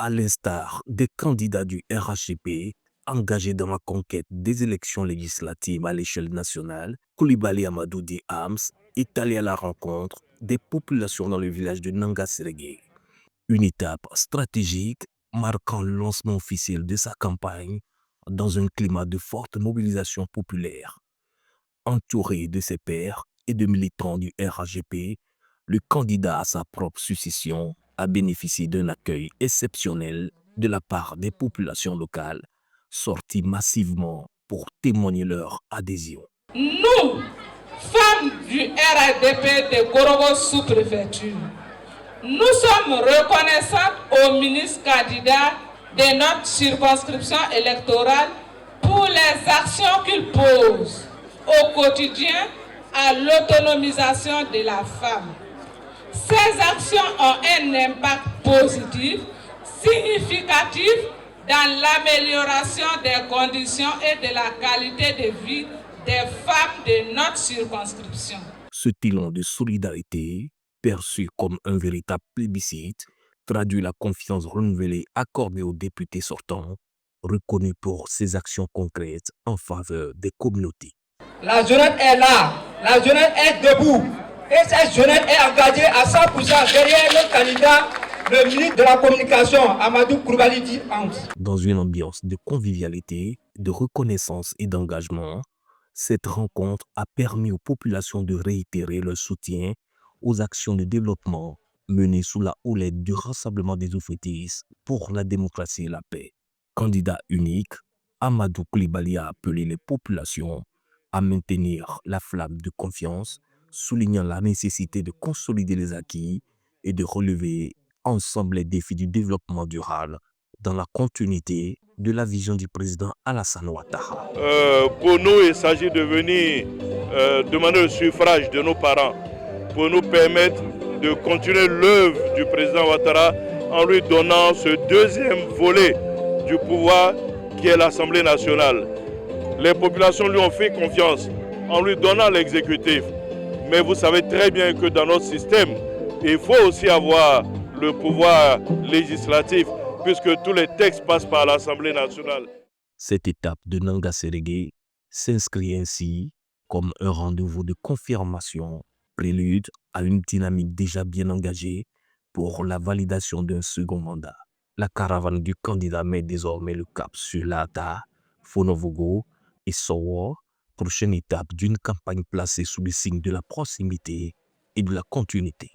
À l'instar des candidats du RHCP engagés dans la conquête des élections législatives à l'échelle nationale, Koulibaly Amadou Di Ams est allé à la rencontre des populations dans le village de Nangasérégué. Une étape stratégique marquant le lancement officiel de sa campagne dans un climat de forte mobilisation populaire. Entouré de ses pairs et de militants du RHGP, le candidat à sa propre succession a bénéficié d'un accueil exceptionnel de la part des populations locales, sorties massivement pour témoigner leur adhésion. Nous, femmes du RHDP de Gorogo sous-préfecture, nous sommes reconnaissantes au ministre candidat de notre circonscription électorale pour les actions qu'il pose au quotidien à l'autonomisation de la femme. Ces actions ont un impact positif, significatif dans l'amélioration des conditions et de la qualité de vie des femmes de notre circonscription. Ce élan de solidarité, perçu comme un véritable plébiscite, traduit la confiance renouvelée accordée aux députés sortants, reconnus pour ses actions concrètes en faveur des communautés. La jeunesse est là, la jeunesse est debout, et cette jeunesse est engagée à 100% derrière le candidat, le ministre de la Communication, Amadou Koulibaly Di Ams. Dans une ambiance de convivialité, de reconnaissance et d'engagement, cette rencontre a permis aux populations de réitérer leur soutien aux actions de développement menées sous la houlette du Rassemblement des Oufétis pour la démocratie et la paix. Candidat unique, Amadou Koulibaly a appelé les populations à maintenir la flamme de confiance, soulignant la nécessité de consolider les acquis et de relever ensemble les défis du développement durable dans la continuité de la vision du président Alassane Ouattara. Pour nous, il s'agit de venir demander le suffrage de nos parents pour nous permettre de continuer l'œuvre du président Ouattara en lui donnant ce deuxième volet du pouvoir qui est l'Assemblée nationale. Les populations lui ont fait confiance en lui donnant l'exécutif. Mais vous savez très bien que dans notre système, il faut aussi avoir le pouvoir législatif puisque tous les textes passent par l'Assemblée nationale. Cette étape de Nangasérégué s'inscrit ainsi comme un rendez-vous de confirmation, prélude à une dynamique déjà bien engagée pour la validation d'un second mandat. La caravane du candidat met désormais le cap sur Lata, Fonovogo et Sowo, prochaine étape d'une campagne placée sous le signe de la proximité et de la continuité.